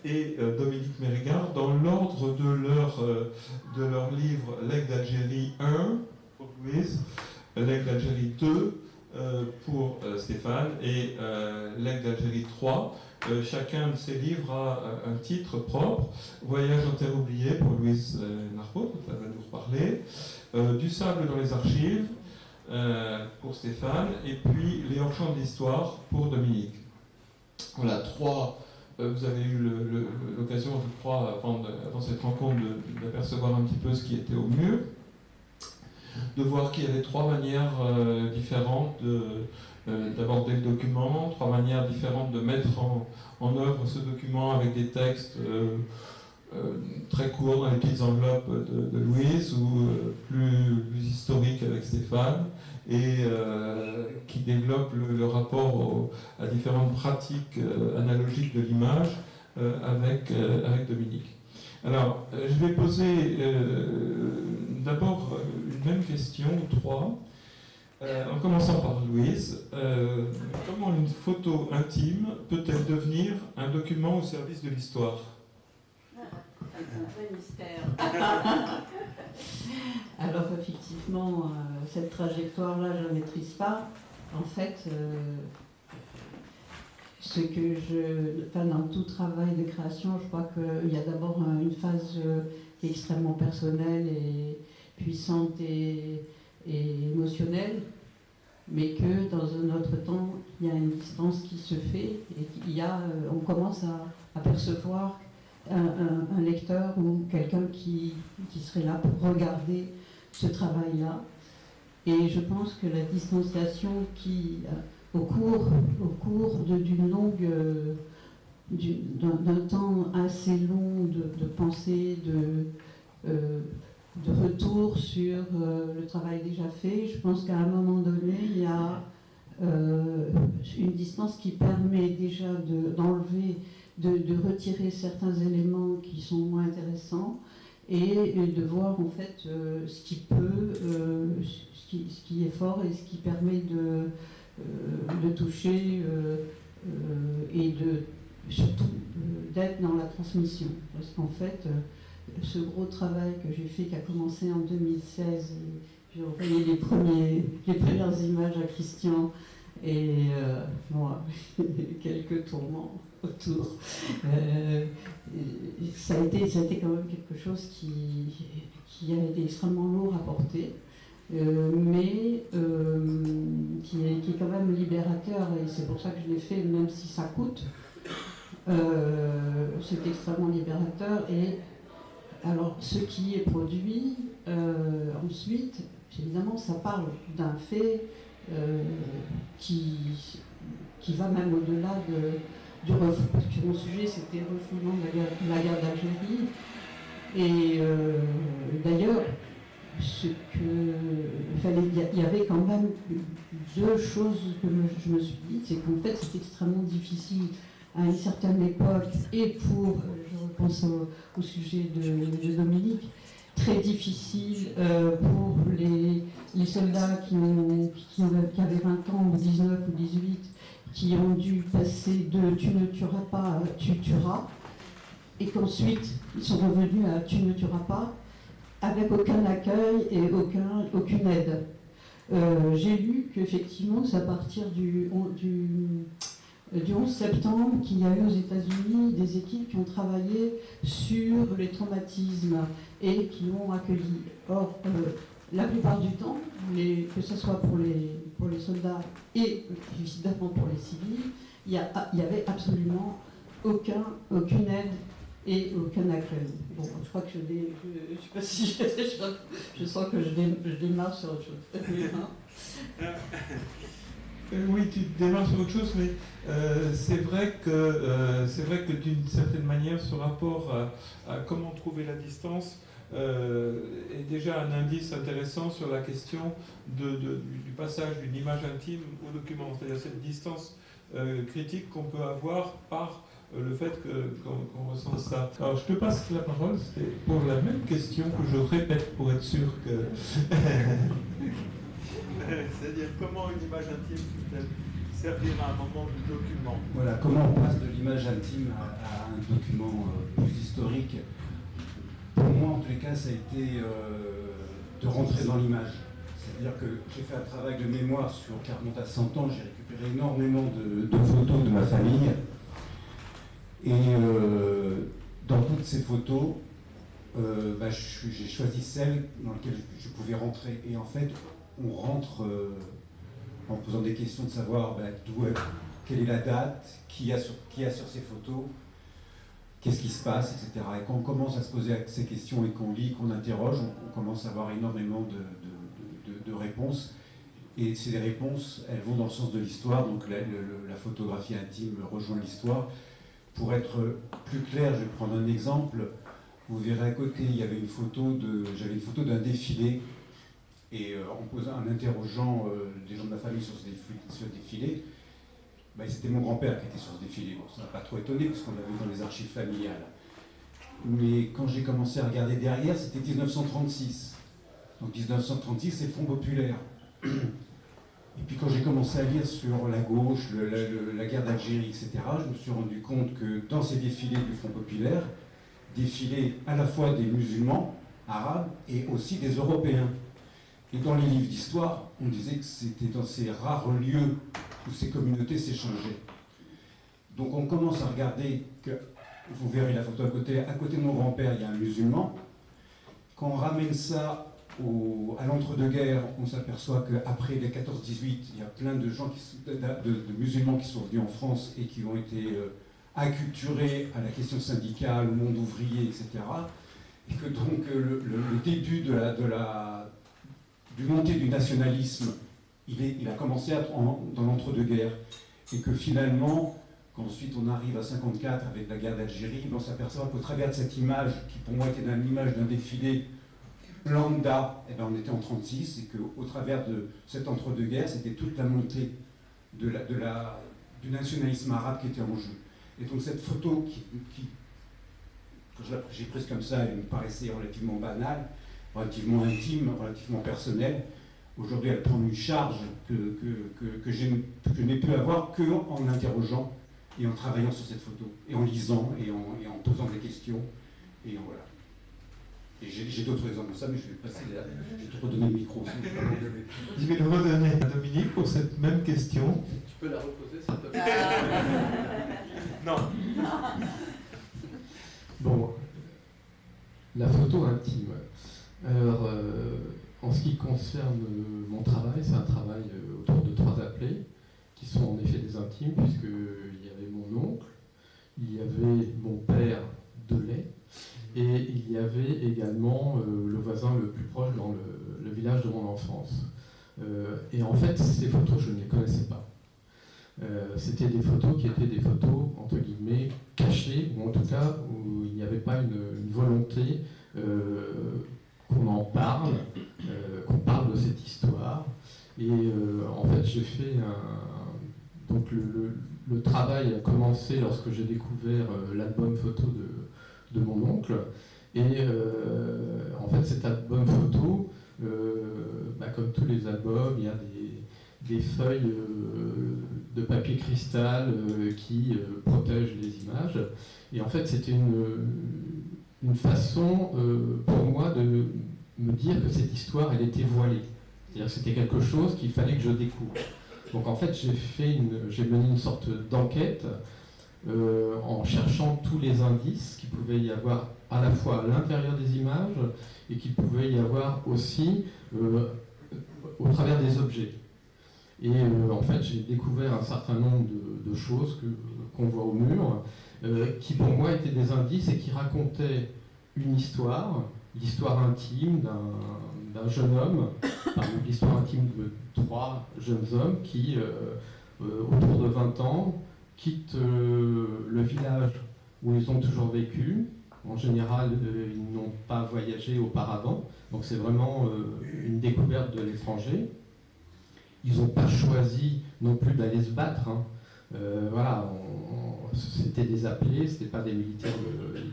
et Dominique Mérigard dans l'ordre de leur livre L'aigle d'Algérie 1 pour Louise, L'aigle d'Algérie 2 pour Stéphane et L'aigle d'Algérie 3. Chacun de ces livres a un titre propre. Voyage en terre oubliée pour Louise Narpeau, dont elle va nous reparler. Du sable dans les archives pour Stéphane, et puis Les hors-champs de l'histoire pour Dominique. Voilà, trois. Vous avez eu l'occasion, je crois, avant cette rencontre, d'apercevoir un petit peu ce qui était au mur, de voir qu'il y avait trois manières différentes d'aborder le document, trois manières différentes de mettre en œuvre ce document avec des textes très courts dans les petites enveloppes de Louise ou plus historiques avec Stéphane, et qui développe le rapport à différentes pratiques analogiques de l'image avec Dominique. Alors, je vais poser d'abord une même question, trois, en commençant par Louise. Comment une photo intime peut-elle devenir un document au service de l'histoire ? C'est un vrai mystère. Alors effectivement, cette trajectoire-là, je ne la maîtrise pas. En fait, dans tout travail de création, je crois qu'il y a d'abord une phase qui est extrêmement personnelle et puissante et émotionnelle, mais que dans un autre temps, il y a une distance qui se fait et on commence à percevoir un lecteur ou quelqu'un qui serait là pour regarder ce travail-là. Et je pense que la distanciation qui, au cours d'un temps assez long de pensée, de retour sur le travail déjà fait, je pense qu'à un moment donné, il y a une distance qui permet déjà d'enlever, de retirer certains éléments qui sont moins intéressants et de voir en fait ce qui peut, ce qui est fort et ce qui permet de toucher et surtout d'être dans la transmission. Parce qu'en fait, ce gros travail que j'ai fait, qui a commencé en 2016, j'ai envoyé les premières images à Christian et quelques tourments autour. Ça a été quand même quelque chose qui a été extrêmement lourd à porter, mais qui est quand même libérateur, et c'est pour ça que je l'ai fait, même si ça coûte. C'est extrêmement libérateur. Et alors, ce qui est produit ensuite, évidemment, ça parle d'un fait qui va même au-delà du refoulement, parce que mon sujet c'était le refoulement de la guerre d'Algérie. Et d'ailleurs, il y avait quand même deux choses que je me suis dit, c'est qu'en fait c'est extrêmement difficile à une certaine époque, et je repense au sujet de Dominique, très difficile pour les soldats qui avaient 20 ans, ou 19 ou 18, qui ont dû passer de « tu ne tueras pas » à « tu tueras », et qu'ensuite ils sont revenus à « tu ne tueras pas », avec aucun accueil et aucune aide. J'ai lu qu'effectivement, c'est à partir du 11 septembre qu'il y a eu aux États-Unis des équipes qui ont travaillé sur les traumatismes et qui l'ont accueilli. Or, la plupart du temps, que ce soit pour les soldats et évidemment pour les civils, il n'y avait absolument aucune aide et aucun accueil. Bon, je crois que je sais pas si je sens que je démarre sur autre chose. Oui, tu démarres sur autre chose, mais c'est vrai que d'une certaine manière, ce rapport à comment trouver la distance est déjà un indice intéressant sur la question du passage d'une image intime au document, c'est-à-dire cette distance critique qu'on peut avoir par le fait qu'on ressent ça. Alors je te passe la parole, c'est pour la même question que je répète pour être sûr que... C'est-à-dire comment une image intime peut-elle servir à un moment du document. Voilà, comment on passe de l'image intime à un document plus historique. Pour moi, en tous les cas, ça a été de rentrer dans l'image. C'est-à-dire que j'ai fait un travail de mémoire qui remonte à 100 ans, j'ai récupéré énormément de photos de ma famille. Et dans toutes ces photos, j'ai choisi celles dans lesquelles je pouvais rentrer. Et en fait, on rentre en posant des questions de savoir quelle est la date, qui y a sur ces photos, qu'est-ce qui se passe, etc. Et quand on commence à se poser ces questions et qu'on lit, qu'on interroge, on commence à avoir énormément de réponses. Et ces réponses, elles vont dans le sens de l'histoire, donc la photographie intime rejoint l'histoire. Pour être plus clair, je vais prendre un exemple. Vous verrez à côté, j'avais une photo d'un défilé, et en interrogeant des gens de ma famille sur ce défilé, c'était mon grand-père qui était sur ce défilé. Bon, ça n'a pas trop étonné, parce qu'on l'avait dans les archives familiales. Mais quand j'ai commencé à regarder derrière, c'était 1936. Donc 1936, c'est Front populaire. Et puis quand j'ai commencé à lire sur la gauche, la guerre d'Algérie, etc., je me suis rendu compte que dans ces défilés du Front populaire, défilaient à la fois des musulmans arabes et aussi des Européens. Et dans les livres d'histoire, on disait que c'était dans ces rares lieux où ces communautés s'échangeaient. Donc on commence à regarder que, vous verrez la photo à côté de mon grand-père, il y a un musulman. Quand on ramène ça à l'entre-deux-guerres, on s'aperçoit qu'après les 14-18, il y a plein de gens, de musulmans qui sont venus en France et qui ont été acculturés à la question syndicale, au monde ouvrier, etc. Et que donc le début du montée du nationalisme, il a commencé dans l'entre-deux-guerres. Et que finalement, quand ensuite on arrive à 54 avec la guerre d'Algérie, on s'aperçoit qu'au travers de cette image, qui pour moi était l'image d'un défilé lambda, on était en 36, et qu'au travers de cet entre-deux-guerres, c'était toute la montée du nationalisme arabe qui était en jeu. Et donc cette photo, quand j'ai prise comme ça, elle me paraissait relativement banale, relativement intime, relativement personnelle. Aujourd'hui, elle prend une charge que je n'ai pu avoir qu'en l'interrogeant et en travaillant sur cette photo, et en lisant, et en posant des questions, et voilà. Et j'ai d'autres exemples de ça, mais je vais te redonner le micro. Je vais le redonner à Dominique pour cette même question. Tu peux la reposer, s'il te plaît. Non. Bon, la photo intime. Alors, en ce qui concerne mon travail, c'est un travail autour de 3 appelés, qui sont en effet des intimes, puisqu'il y avait mon oncle, il y avait mon père de lait, et il y avait également le voisin le plus proche dans le village de mon enfance. Et en fait, ces photos, je ne les connaissais pas. C'était des photos qui étaient des photos, entre guillemets, cachées, ou en tout cas où il n'y avait pas une volonté qu'on en parle, qu'on parle de cette histoire. Et en fait, j'ai fait donc le travail a commencé lorsque j'ai découvert l'album photo de mon oncle. Et en fait, cet album photo, comme tous les albums, il y a des feuilles de papier cristal qui protègent les images. Et en fait, c'était une façon pour moi de me dire que cette histoire, elle était voilée. C'est-à-dire que c'était quelque chose qu'il fallait que je découvre. Donc en fait, j'ai mené une sorte d'enquête en cherchant tous les indices qu'il pouvait y avoir à la fois à l'intérieur des images et qu'il pouvait y avoir aussi au travers des objets. Et en fait, j'ai découvert un certain nombre de choses qu'on voit au mur, qui pour moi étaient des indices et qui racontaient une histoire, l'histoire intime d'un jeune homme, l'histoire intime de 3 jeunes hommes qui, autour de 20 ans, quittent le village où ils ont toujours vécu. En général, ils n'ont pas voyagé auparavant, donc c'est vraiment une découverte de l'étranger. Ils n'ont pas choisi non plus d'aller se battre. Voilà, c'était des appelés, ce n'étaient pas des militaires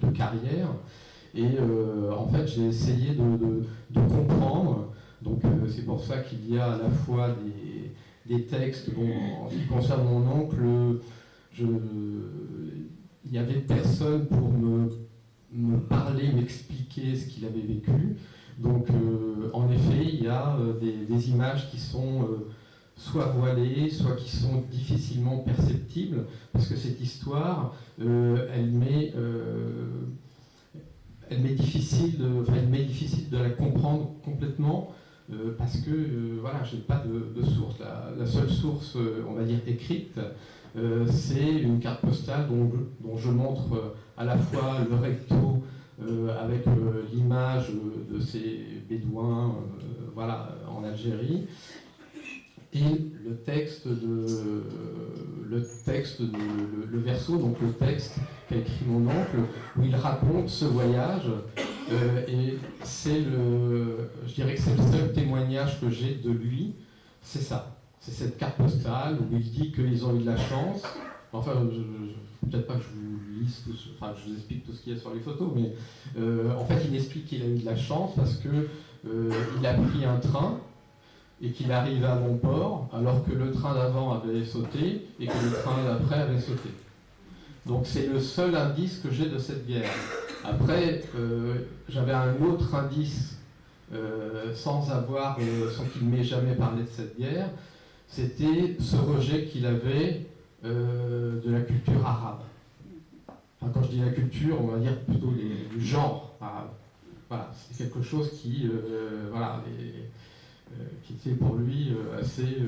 de carrière. Et en fait, j'ai essayé de comprendre. Donc c'est pour ça qu'il y a à la fois des textes. Bon, en ce qui concerne mon oncle, il n'y avait personne pour me parler, m'expliquer ce qu'il avait vécu. Donc, en effet, il y a des images qui sont soit voilées, soit qui sont difficilement perceptibles, parce que cette histoire, elle m'est difficile de la comprendre complètement, parce que voilà, je n'ai pas de source. La seule source, on va dire écrite, c'est une carte postale dont je montre à la fois le recto avec l'image de ces bédouins voilà, en Algérie, et le verso, donc le texte qu'a écrit mon oncle, où il raconte ce voyage, et je dirais que c'est le seul témoignage que j'ai de lui, c'est ça. C'est cette carte postale où il dit qu'ils ont eu de la chance. Enfin, peut-être pas que je vous lise que je vous explique tout ce qu'il y a sur les photos, mais en fait, il explique qu'il a eu de la chance parce que il a pris un train et qu'il arrive à Montport alors que le train d'avant avait sauté et que le train d'après avait sauté. Donc c'est le seul indice que j'ai de cette guerre. Après, j'avais un autre indice sans qu'il ne m'ait jamais parlé de cette guerre. C'était ce rejet qu'il avait de la culture arabe. Enfin, quand je dis la culture, on va dire plutôt du genre arabe. Voilà, c'est quelque chose qui était pour lui assez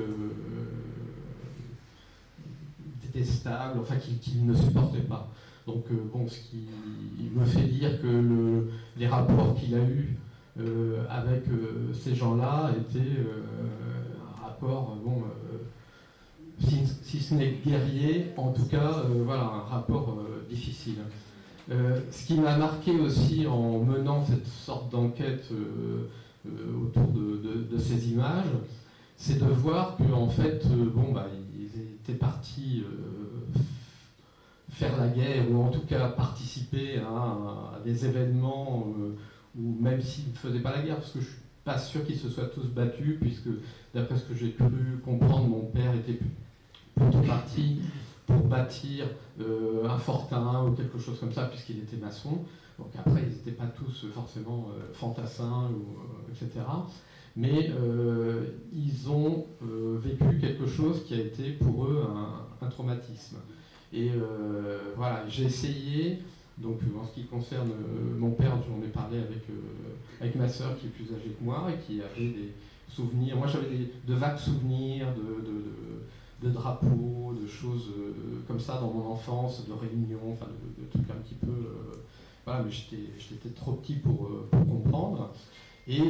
détestable, enfin qu'il ne supportait pas. Donc ce qui me fait dire que les rapports qu'il a eus avec ces gens-là étaient un rapport, si ce n'est guerrier, en tout cas, un rapport difficile. Ce qui m'a marqué aussi en menant cette sorte d'enquête autour de ces images, c'est de voir qu'en fait, ils étaient partis faire la guerre, ou en tout cas participer à des événements où même s'ils ne faisaient pas la guerre, parce que je ne suis pas sûr qu'ils se soient tous battus, puisque d'après ce que j'ai pu comprendre, mon père était plutôt parti pour bâtir un fortin ou quelque chose comme ça, puisqu'il était maçon. Donc après, ils n'étaient pas tous forcément fantassins, etc. Mais ils ont vécu quelque chose qui a été pour eux un traumatisme. Et voilà, j'ai essayé, donc en ce qui concerne mon père, j'en ai parlé avec ma sœur qui est plus âgée que moi et qui avait des souvenirs. Moi j'avais de vagues souvenirs de drapeaux, de choses comme ça dans mon enfance, de réunions, enfin de trucs un petit peu... voilà, mais j'étais trop petit pour comprendre. Et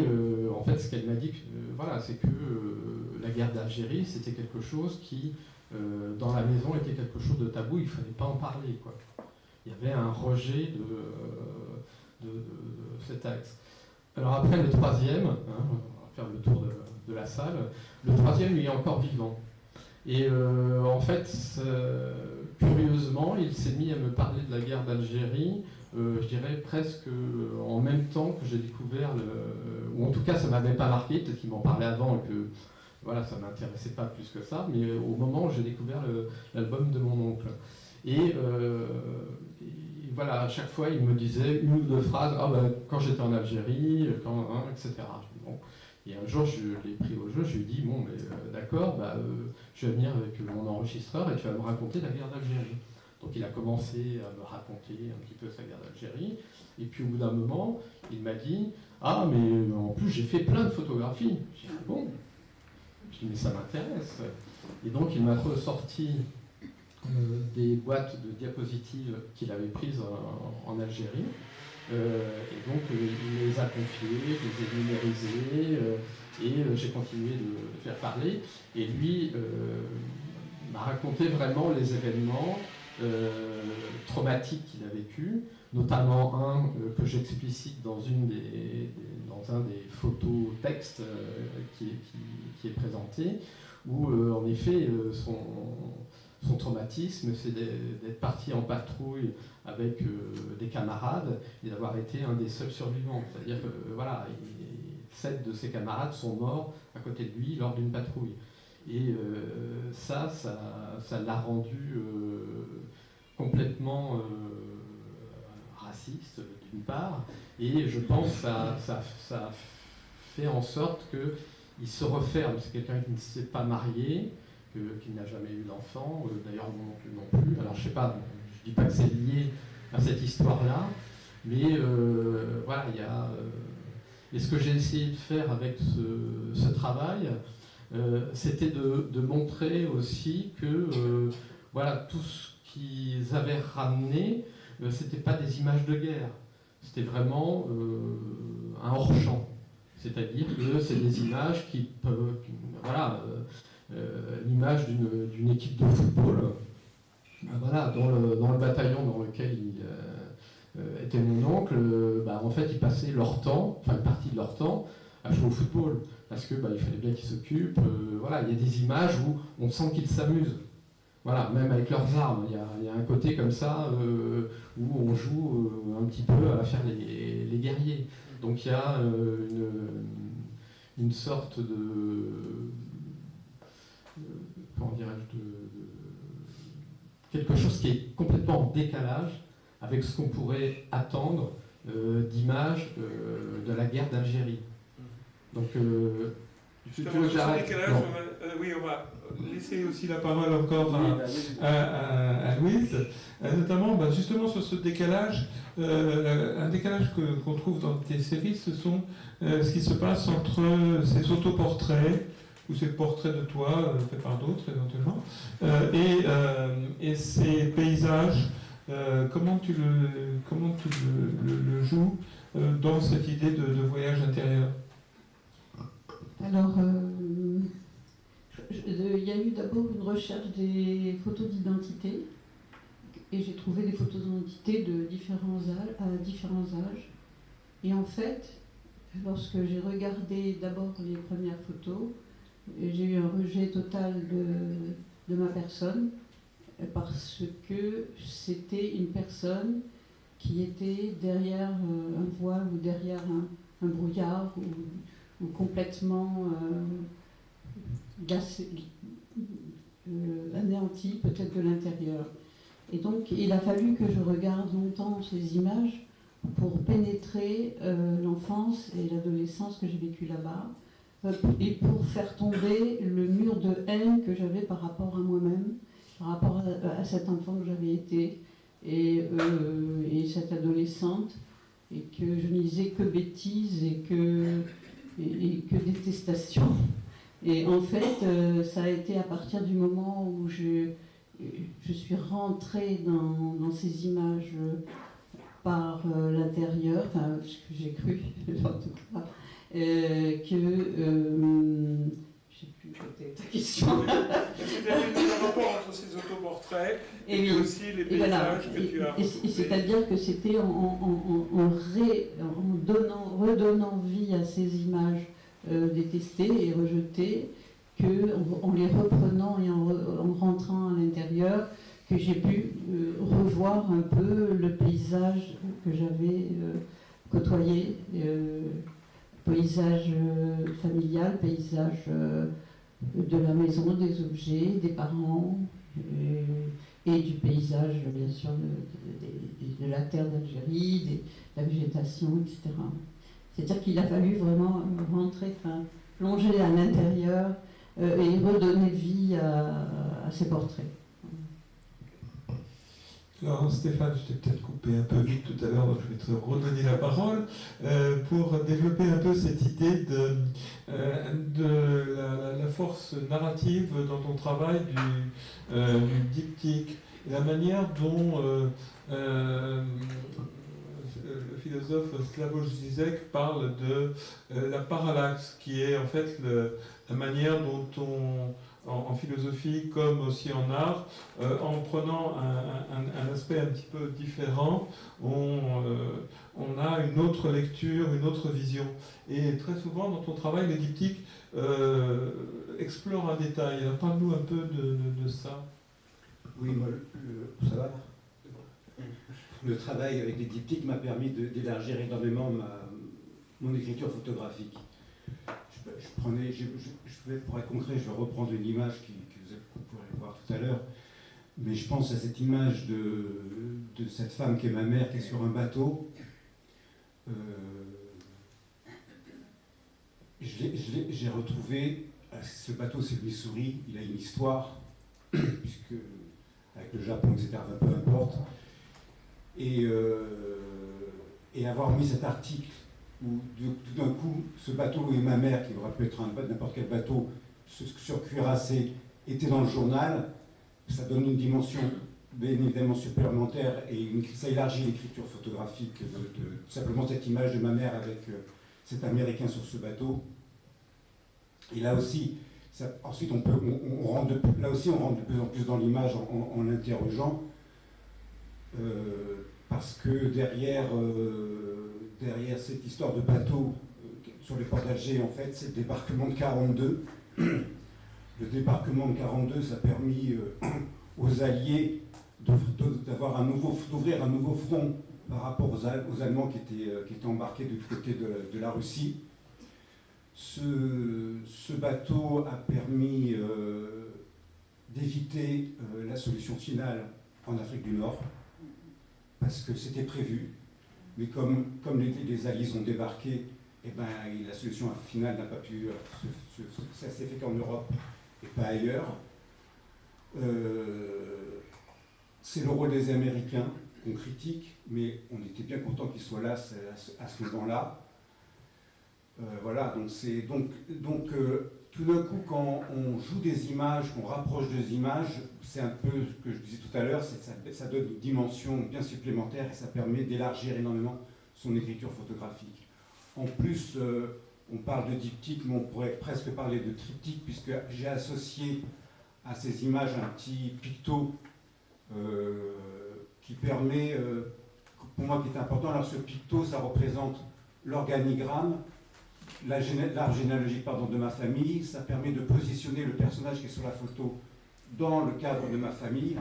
en fait, ce qu'elle m'a dit, c'est que la guerre d'Algérie, c'était quelque chose qui, dans la maison, était quelque chose de tabou, il ne fallait pas en parler, quoi. Il y avait un rejet de cet axe. Alors après, le troisième, on va faire le tour de la salle, le troisième, lui, est encore vivant. Et en fait, curieusement, il s'est mis à me parler de la guerre d'Algérie, je dirais presque en même temps que j'ai découvert, ou en tout cas ça ne m'avait pas marqué, peut-être qu'il m'en parlait avant et que voilà, ça ne m'intéressait pas plus que ça, mais au moment où j'ai découvert l'album de mon oncle. Et voilà, à chaque fois il me disait une ou deux phrases, quand j'étais en Algérie, etc. Bon. Et un jour, je l'ai pris au jeu, je lui ai dit, d'accord, je vais venir avec mon enregistreur et tu vas me raconter la guerre d'Algérie. Donc il a commencé à me raconter un petit peu sa guerre d'Algérie, et puis au bout d'un moment, il m'a dit, mais en plus j'ai fait plein de photographies. J'ai dit, bon, mais ça m'intéresse. Et donc il m'a ressorti des boîtes de diapositives qu'il avait prises en Algérie. Et donc il les a confiées, je les ai numérisées, et j'ai continué de le faire parler. Et lui m'a raconté vraiment les événements traumatiques qu'il a vécu, notamment un que j'explicite dans un des photos textes qui est présenté, où en effet son traumatisme, c'est d'être parti en patrouille avec des camarades et d'avoir été un des seuls survivants. C'est-à-dire que 7 de ses camarades sont morts à côté de lui lors d'une patrouille. Et ça l'a rendu complètement raciste, d'une part, et je pense que ça fait en sorte qu'il se referme. C'est quelqu'un qui ne s'est pas marié, qui n'a jamais eu d'enfant, d'ailleurs non plus. Alors je sais pas, je dis pas que c'est lié à cette histoire-là, mais voilà, il y a... et ce que j'ai essayé de faire avec ce travail, c'était de montrer aussi que voilà, tout ce qu'ils avaient ramené, c'était pas des images de guerre, c'était vraiment un hors-champ. C'est-à-dire que c'est des images qui peuvent... Voilà, l'image d'une équipe de football, voilà, dans le bataillon dans lequel était mon oncle, en fait, ils passaient leur temps, enfin une partie de leur temps, à jouer au football. Parce que il fallait bien qu'ils s'occupent. Voilà, il y a des images où on sent qu'ils s'amusent. Voilà, même avec leurs armes, il y a un côté comme ça où on joue un petit peu à faire les guerriers. Donc il y a une sorte de comment dirais-je, quelque chose qui est complètement en décalage avec ce qu'on pourrait attendre d'images de la guerre d'Algérie. Donc justement, sur ce décalage, on va laisser aussi la parole encore à Louise, notamment justement sur ce décalage, un décalage qu'on trouve dans tes séries, ce sont ce qui se passe entre ces autoportraits ou ces portraits de toi, faits par d'autres éventuellement, et ces paysages. Comment tu le joues dans cette idée de voyage intérieur? Alors, il y a eu d'abord une recherche des photos d'identité, et j'ai trouvé des photos d'identité de différents âges. Et en fait, lorsque j'ai regardé d'abord les premières photos, j'ai eu un rejet total de ma personne, parce que c'était une personne qui était derrière un voile ou derrière un brouillard ou complètement anéanti peut-être de l'intérieur. Et donc il a fallu que je regarde longtemps ces images pour pénétrer l'enfance et l'adolescence que j'ai vécue là-bas, et pour faire tomber le mur de haine que j'avais par rapport à moi-même, par rapport à cet enfant que j'avais été, et cette adolescente, et que je ne disais que bêtises et que détestation. Et en fait, ça a été à partir du moment où je suis rentrée dans ces images par l'intérieur, enfin ce que j'ai cru en tout cas, que je sais plus quelle était ta question. C'est-à-dire le rapport entre ces autoportraits et aussi les paysages que tu as retrouvés. C'est-à-dire que c'était en redonnant vie à ces images détestées et rejetées, qu'en les reprenant et en rentrant à l'intérieur, que j'ai pu revoir un peu le paysage que j'avais côtoyé, paysage familial, paysage de la maison, des objets, des parents, et du paysage, bien sûr, de la terre d'Algérie, de la végétation, etc. C'est-à-dire qu'il a fallu vraiment rentrer, plonger à l'intérieur et redonner vie à ces portraits. Alors Stéphane, je t'ai peut-être coupé un peu vite tout à l'heure, donc je vais te redonner la parole pour développer un peu cette idée de la force narrative dans ton travail du diptyque, la manière dont le philosophe Slavoj Žižek parle de la parallaxe, qui est en fait la manière dont en philosophie comme aussi en art, en prenant un aspect un petit peu différent, on a une autre lecture, une autre vision. Et très souvent dans ton travail, les diptyques explorent un détail. Alors parle-nous un peu de ça. Oui, moi, ça va. Le travail avec les diptyques m'a permis d'élargir énormément mon écriture photographique. Je pour être concret, je vais reprendre une image que vous pourrez voir tout à l'heure, mais je pense à cette image de cette femme qui est ma mère, qui est sur un bateau. J'ai retrouvé, ce bateau c'est le Missouri, il a une histoire, puisque avec le Japon, etc., peu importe, et avoir mis cet article où tout d'un coup, ce bateau et ma mère, qui aurait pu être n'importe quel bateau sur cuirassé, était dans le journal, ça donne une dimension bien évidemment supplémentaire et ça élargit l'écriture photographique de simplement cette image de ma mère avec cet Américain sur ce bateau. Et là aussi, ensuite on rentre de plus en plus dans l'image en l'interrogeant, parce que derrière cette histoire de bateau sur les ports d'Alger, en fait, c'est le débarquement de 42. Le débarquement de 42, ça a permis aux Alliés d'ouvrir un nouveau front par rapport aux Allemands qui étaient embarqués du côté de la Russie. Ce bateau a permis d'éviter la solution finale en Afrique du Nord, parce que c'était prévu. Mais comme les Alliés ont débarqué, eh ben, la solution finale n'a pas pu... ça s'est fait qu'en Europe et pas ailleurs. C'est le rôle des Américains qu'on critique, mais on était bien content qu'ils soient là à ce moment-là. Voilà, donc tout d'un coup, quand on joue des images, qu'on rapproche des images, c'est un peu ce que je disais tout à l'heure, ça donne une dimension bien supplémentaire et ça permet d'élargir énormément son écriture photographique. En plus, on parle de diptyque, mais on pourrait presque parler de triptyque, puisque j'ai associé à ces images un petit picto qui permet, pour moi, qui est important. Alors ce picto, ça représente l'organigramme, l'arbre généalogique de ma famille. Ça permet de positionner le personnage qui est sur la photo dans le cadre de ma famille.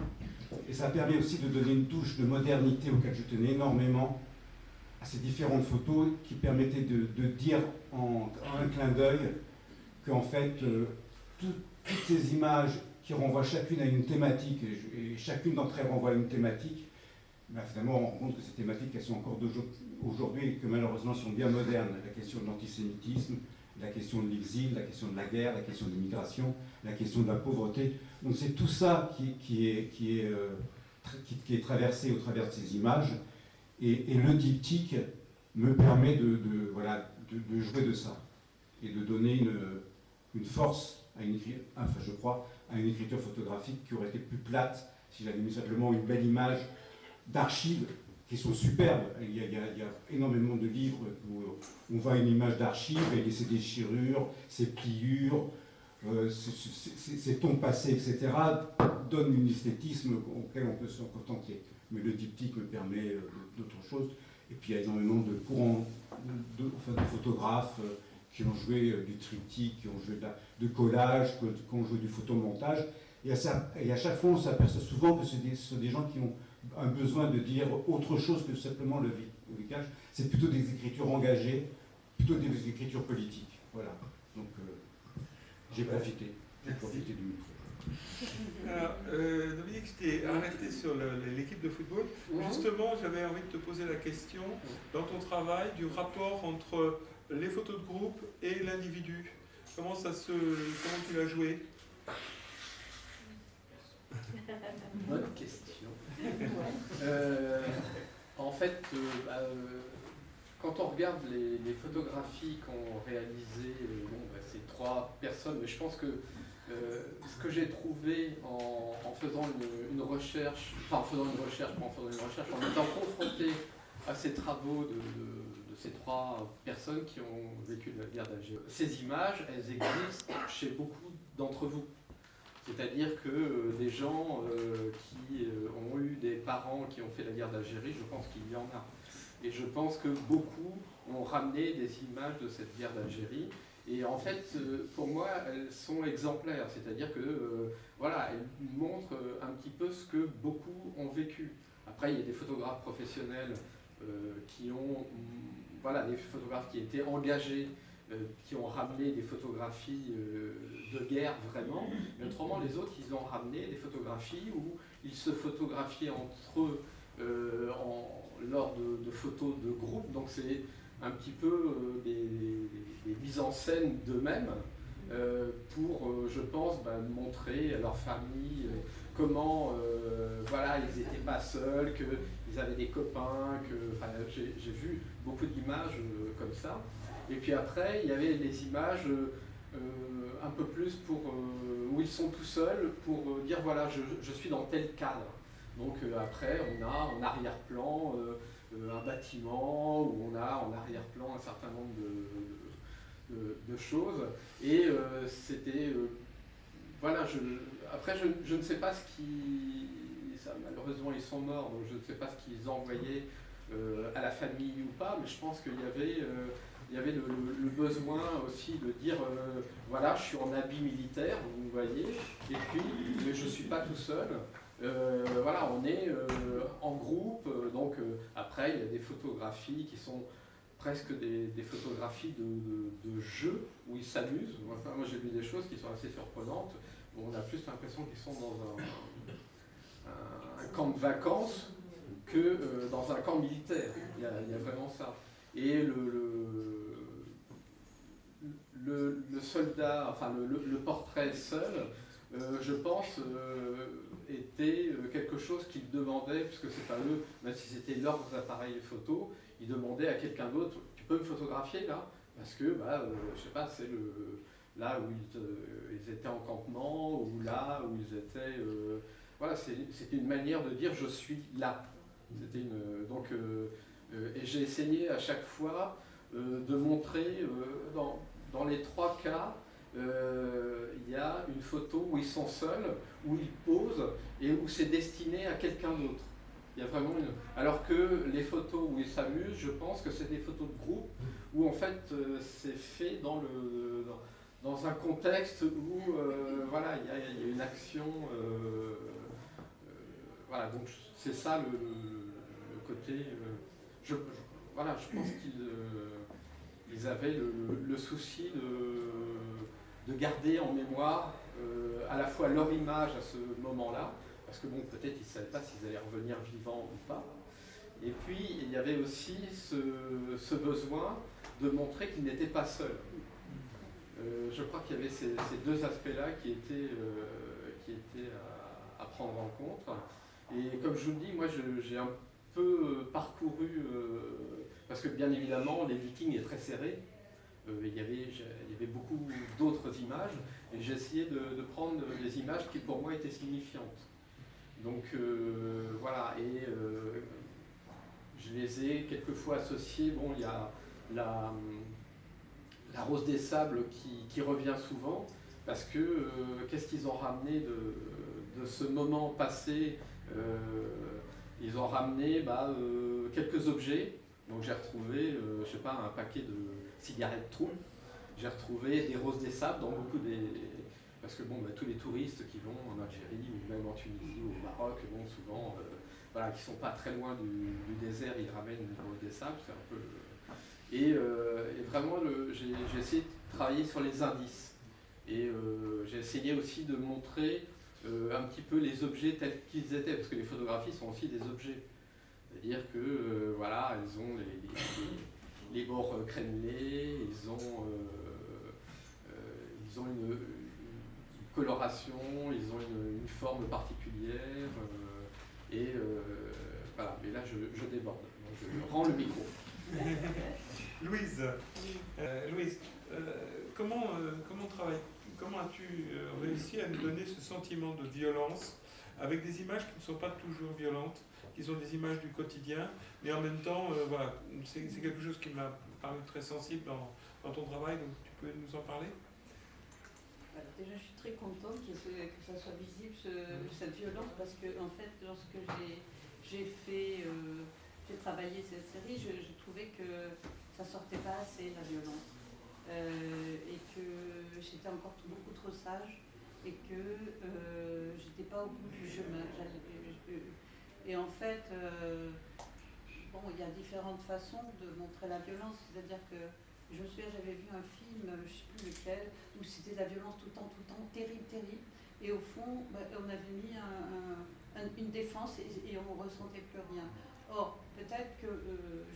Et ça permet aussi de donner une touche de modernité auquel je tenais énormément à ces différentes photos qui permettaient de dire en un clin d'œil qu'en fait, toutes ces images qui renvoient chacune à une thématique, et chacune d'entre elles renvoie à une thématique, ben finalement on rend compte que ces thématiques, elles sont encore d'aujourd'hui et que malheureusement sont bien modernes. La question de l'antisémitisme, la question de l'exil, la question de la guerre, la question de l'immigration, la question de la pauvreté. Donc c'est tout ça qui est traversé au travers de ces images. Et le diptyque me permet de jouer de ça et de donner une force à une écriture photographique qui aurait été plus plate si j'avais mis simplement une belle image d'archives qui sont superbes. Il y a énormément de livres où on voit une image d'archives et ses déchirures, ses pliures, ses tons passés, etc., donnent un esthétisme auquel on peut se contenter. Mais le diptyque me permet d'autres choses. Et puis il y a énormément de courants de photographes qui ont joué du triptyque, qui ont joué de collage, qui ont joué du photomontage. Et à chaque fois, on s'aperçoit souvent que ce sont des gens qui ont un besoin de dire autre chose que simplement le vicage. C'est plutôt des écritures engagées, plutôt des écritures politiques. Voilà. Donc j'ai profité du micro. Alors, Dominique, je t'ai arrêté sur l'équipe de football. Justement, j'avais envie de te poser la question, dans ton travail, du rapport entre les photos de groupe et l'individu. Comment tu l'as joué? Bonne question. En fait, quand on regarde les photographies qu'ont réalisées ces trois personnes, mais je pense que ce que j'ai trouvé en faisant une recherche, en étant confronté à ces travaux de ces trois personnes qui ont vécu la guerre d'Algérie, ces images, elles existent chez beaucoup d'entre vous. C'est-à-dire que des gens qui ont eu des parents qui ont fait la guerre d'Algérie, je pense qu'il y en a. Et je pense que beaucoup ont ramené des images de cette guerre d'Algérie. Et en fait, pour moi, elles sont exemplaires. C'est-à-dire que, elles montrent un petit peu ce que beaucoup ont vécu. Après, il y a des photographes professionnels qui ont... des photographes qui étaient engagés qui ont ramené des photographies de guerre vraiment, mais autrement les autres ils ont ramené des photographies où ils se photographiaient entre eux lors de photos de groupe, donc c'est un petit peu des mises en scène d'eux-mêmes pour, je pense, montrer à leur famille comment voilà, ils n'étaient pas seuls, qu'ils avaient des copains, j'ai vu beaucoup d'images comme ça. Et puis après, il y avait des images un peu plus où ils sont tout seuls pour dire voilà, je suis dans tel cadre. Donc après, on a en arrière-plan un bâtiment, où on a en arrière-plan un certain nombre de choses. Et c'était... voilà, après, je ne sais pas ce qui... malheureusement, ils sont morts, donc je ne sais pas ce qu'ils envoyaient à la famille ou pas, mais je pense qu'il y avait le besoin aussi de dire voilà, je suis en habit militaire, vous voyez, et puis je ne suis pas tout seul. Voilà, on est en groupe, donc après il y a des photographies qui sont presque des photographies de jeux où ils s'amusent. Enfin, moi j'ai vu des choses qui sont assez surprenantes, où on a plus l'impression qu'ils sont dans un camp de vacances que dans un camp militaire. Il y a vraiment ça. Et le soldat, enfin le portrait seul, je pense, était quelque chose qu'ils demandaient, puisque c'est pas eux, même si c'était leurs appareils photo, ils demandaient à quelqu'un d'autre, tu peux me photographier là? Parce que, je sais pas, c'est là où ils étaient en campement, ou là où ils étaient... voilà, c'était une manière de dire je suis là. Et j'ai essayé à chaque fois de montrer, dans les trois cas, il y a une photo où ils sont seuls, où ils posent et où c'est destiné à quelqu'un d'autre. Il y a vraiment Alors que les photos où ils s'amusent, je pense que c'est des photos de groupe où en fait c'est fait dans un contexte où voilà, il y a une action. Voilà, donc c'est ça le côté. Voilà, je pense qu'ils avaient le souci de garder en mémoire à la fois leur image à ce moment-là, parce que bon, peut-être ils ne savaient pas s'ils allaient revenir vivants ou pas. Et puis il y avait aussi ce besoin de montrer qu'ils n'étaient pas seuls. Je crois qu'il y avait ces deux aspects-là qui étaient à prendre en compte. Et comme je vous le dis, moi j'ai un peu parcouru, parce que bien évidemment les Vikings est très serré. Il y avait beaucoup d'autres images, et j'ai essayé de prendre des images qui pour moi étaient signifiantes. Donc voilà, et je les ai quelquefois associées. Bon, il y a la rose des sables qui revient souvent, parce que qu'est-ce qu'ils ont ramené de ce moment passé? Ils ont ramené quelques objets. Donc j'ai retrouvé, je sais pas, un paquet de cigarettes Troum. J'ai retrouvé des roses des sables dans beaucoup des... Parce que bon, tous les touristes qui vont en Algérie ou même en Tunisie ou au Maroc, bon, souvent, voilà, qui sont pas très loin du désert, ils ramènent des roses des sables. C'est un peu... Et vraiment, j'ai essayé de travailler sur les indices. Et j'ai essayé aussi de montrer un petit peu les objets tels qu'ils étaient, parce que les photographies sont aussi des objets. C'est-à-dire que voilà, elles ont les bords crénelés, ils ont une coloration, ils ont une forme particulière, et voilà. Mais là, je déborde. Donc, je rends le micro. Louise, comment as-tu réussi à nous donner ce sentiment de violence avec des images qui ne sont pas toujours violentes, qui sont des images du quotidien, mais en même temps, voilà, c'est quelque chose qui m'a paru très sensible dans ton travail, donc tu peux nous en parler? Alors déjà, je suis très contente que ça soit visible, cette violence, parce que en fait, lorsque j'ai travaillé cette série, je trouvais que ça sortait pas assez, la violence, et que j'étais encore beaucoup trop sage, et que j'étais pas au bout du chemin. Et en fait, bon, il y a différentes façons de montrer la violence, c'est-à-dire que Je me souviens, j'avais vu un film, je ne sais plus lequel, où c'était de la violence tout le temps, terrible, terrible. Et au fond, on avait mis une défense et on ne ressentait plus rien. Or, peut-être que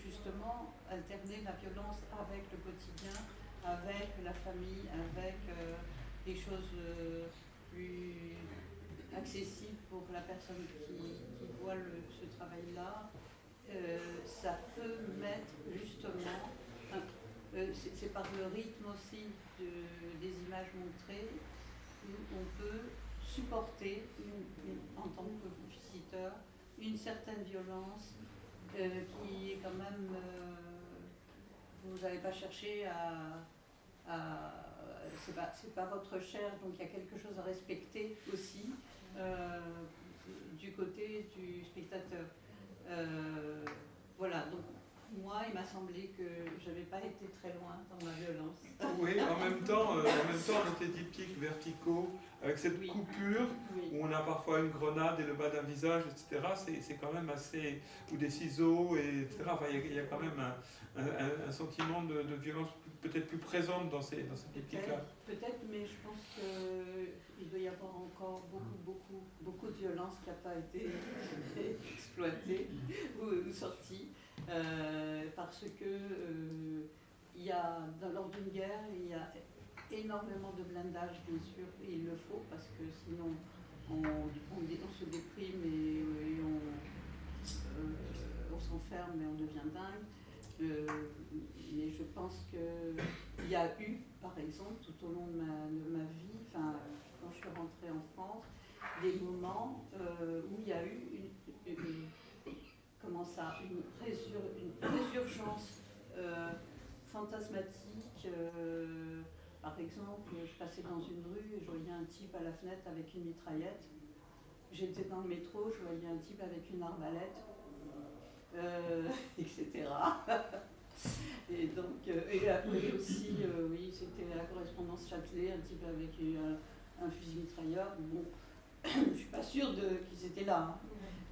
justement, alterner la violence avec le quotidien, avec la famille, avec des choses plus accessibles pour la personne qui voit ce travail-là, ça peut mettre justement, c'est par le rythme aussi des images montrées, où on peut supporter, en tant que visiteur, une certaine violence qui est quand même... vous n'avez pas cherché c'est pas votre chair, donc il y a quelque chose à respecter aussi du côté du spectateur. Voilà, donc moi, il m'a semblé que je n'avais pas été très loin dans la violence. Oui, en même temps, on était diptyques verticaux, avec cette coupure, où on a parfois une grenade et le bas d'un visage, etc. C'est quand même assez... ou des ciseaux, etc. Enfin, il y a quand même un sentiment de violence peut-être plus présente dans ces diptyques-là. Peut-être, mais je pense qu'il doit y avoir encore beaucoup de violence qui n'a pas été exploitée ou sortie. Parce que lors d'une guerre, il y a énormément de blindage, bien sûr, et il le faut, parce que sinon on se déprime et on s'enferme et on devient dingue. Mais je pense qu'il y a eu, par exemple, tout au long de ma vie, quand je suis rentrée en France, des moments où il y a eu une résurgence fantasmatique. Par exemple, je passais dans une rue et je voyais un type à la fenêtre avec une mitraillette. J'étais dans le métro, je voyais un type avec une arbalète, etc. Et donc, et après aussi, oui, c'était la correspondance Châtelet, un type avec un fusil mitrailleur. Bon, je ne suis pas sûre qu'ils étaient là.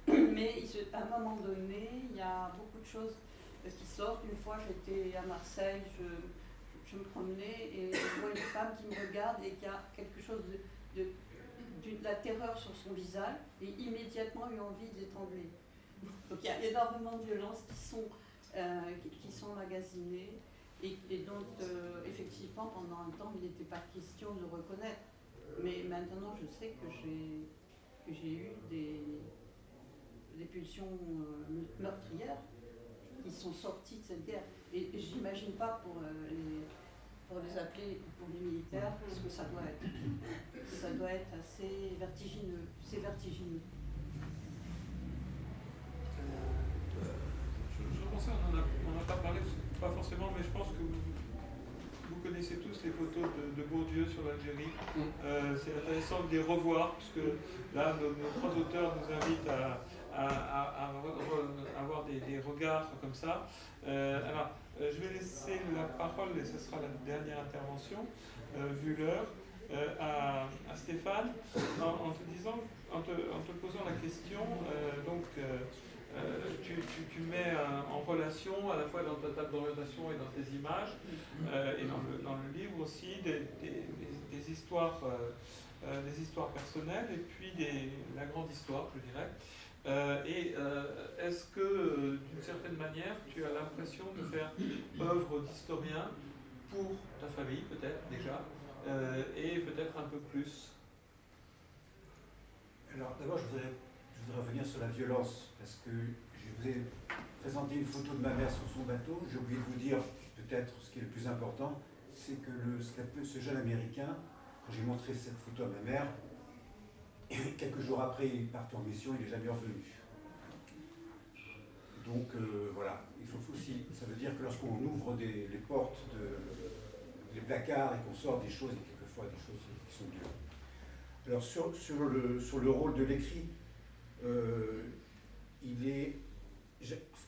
Mais à un moment donné, il y a beaucoup de choses qui sortent. Une fois, j'étais à Marseille, je me promenais et je vois une femme qui me regarde et qui a quelque chose de la terreur sur son visage et immédiatement eu envie d'étrangler. Donc il y a énormément de violences qui sont emmagasinées et donc effectivement pendant un temps il n'était pas question de reconnaître. Mais maintenant je sais que j'ai eu des pulsions meurtrières qui sont sorties de cette guerre. Et j'imagine pas pour les appeler, pour les militaires, parce que ça doit être assez vertigineux. C'est vertigineux. Je pensais, on n'en a pas parlé, pas forcément, mais je pense que vous connaissez tous les photos de Bourdieu sur l'Algérie. C'est intéressant de les revoir, puisque là, nos trois auteurs nous invitent à avoir des regards comme ça. Alors, je vais laisser la parole, et ce sera la dernière intervention, vu l'heure, à Stéphane, en te posant la question, tu mets en relation, à la fois dans ta table d'orientation et dans tes images, et dans le livre aussi, des histoires personnelles, et puis la grande histoire, je dirais. Est-ce que, d'une certaine manière, tu as l'impression de faire œuvre d'historien pour ta famille, peut-être déjà, et peut-être un peu plus? Alors, d'abord, je voudrais revenir sur la violence, parce que je vous ai présenté une photo de ma mère sur son bateau. J'ai oublié de vous dire, peut-être, ce qui est le plus important, c'est que ce jeune Américain, quand j'ai montré cette photo à ma mère, quelques jours après, il partait en mission, il n'est jamais revenu. Donc voilà, il faut aussi, ça veut dire que lorsqu'on ouvre les portes, les placards et qu'on sort des choses, il y a quelquefois des choses qui sont dures. Alors sur le rôle de l'écrit,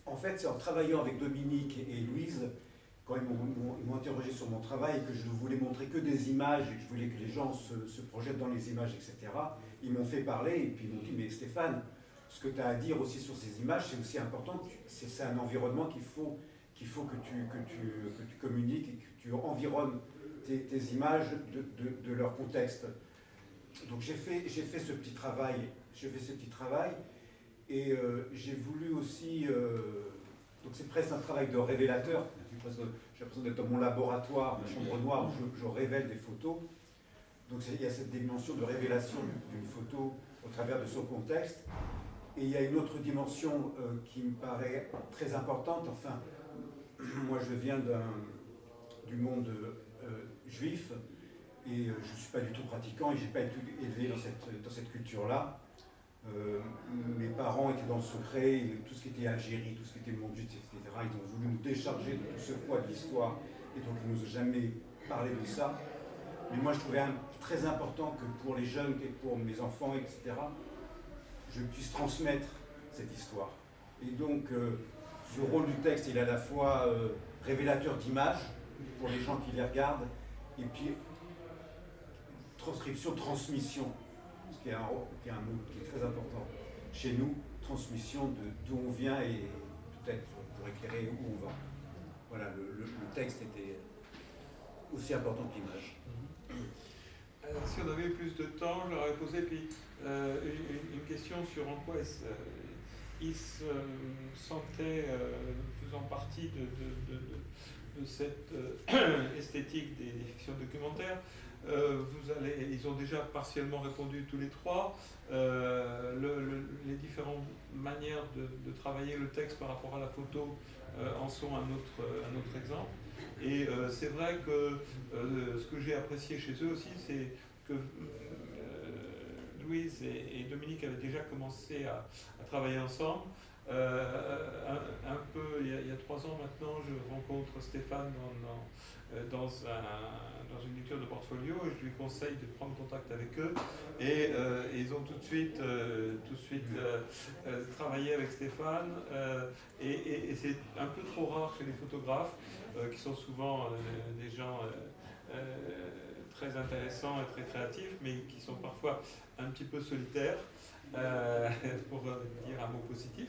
en fait c'est en travaillant avec Dominique et Louise, quand ils m'ont interrogé sur mon travail, que je ne voulais montrer que des images et que je voulais que les gens se projettent dans les images, etc. Ils m'ont fait parler et puis ils m'ont dit, mais Stéphane, ce que tu as à dire aussi sur ces images, c'est aussi important, c'est un environnement qu'il faut que tu communiques et que tu environnes tes images de leur contexte. Donc j'ai fait ce petit travail, et j'ai voulu aussi, donc c'est presque un travail de révélateur. J'ai l'impression d'être dans mon laboratoire, ma chambre noire, où je révèle des photos. Donc il y a cette dimension de révélation d'une photo au travers de son contexte. Et il y a une autre dimension qui me paraît très importante. Enfin, moi je viens du monde juif, et je ne suis pas du tout pratiquant, et je n'ai pas été élevé dans cette culture-là. Mes parents étaient dans le secret, et tout ce qui était Algérie, tout ce qui était le monde juif, etc. Ils ont voulu nous décharger de tout ce poids de l'histoire, et donc ils ne nous ont jamais parlé de ça. Mais moi je trouvais très important que pour les jeunes et pour mes enfants, etc., je puisse transmettre cette histoire. Et donc ce rôle du texte, il est à la fois révélateur d'images pour les gens qui les regardent, et puis transcription, transmission, ce qui est un mot qui est très important chez nous, transmission d'où on vient et peut-être pour éclairer où on va. Voilà, le texte était aussi important que l'image. Si on avait eu plus de temps, je leur aurais posé une question sur en quoi ils se sentaient faisant partie de cette esthétique des fictions documentaires. Ils ont déjà partiellement répondu tous les trois. Les différentes manières de travailler le texte par rapport à la photo en sont un autre exemple. Et c'est vrai que ce que j'ai apprécié chez eux aussi, c'est que Louise et Dominique avaient déjà commencé à travailler ensemble. Un peu, il y a 3 ans maintenant, je rencontre Stéphane dans une lecture de portfolio, et je lui conseille de prendre contact avec eux, et ils ont tout de suite travaillé avec Stéphane, et c'est un peu trop rare chez les photographes, qui sont souvent des gens très intéressants et très créatifs, mais qui sont parfois un petit peu solitaires. Pour dire un mot positif.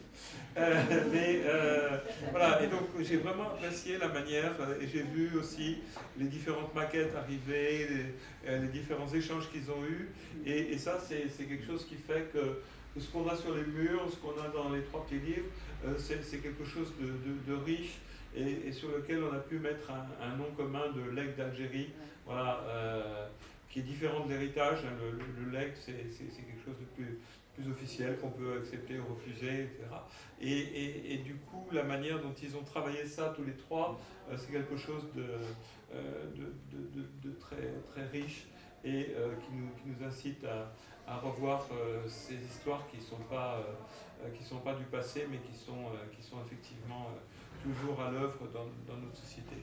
Voilà, et donc j'ai vraiment apprécié la manière, et j'ai vu aussi les différentes maquettes arriver, les différents échanges qu'ils ont eus, et ça c'est quelque chose qui fait que ce qu'on a sur les murs, ce qu'on a dans les 3 petits livres, c'est quelque chose de riche, et sur lequel on a pu mettre un nom commun de legs d'Algérie, voilà, qui est différent de l'héritage. Le leg, c'est quelque chose de plus officiel qu'on peut accepter ou refuser, etc. Et du coup, la manière dont ils ont travaillé ça tous les 3, c'est quelque chose de très, très riche, et qui nous incite à revoir ces histoires qui sont pas du passé, mais qui sont effectivement toujours à l'œuvre dans notre société.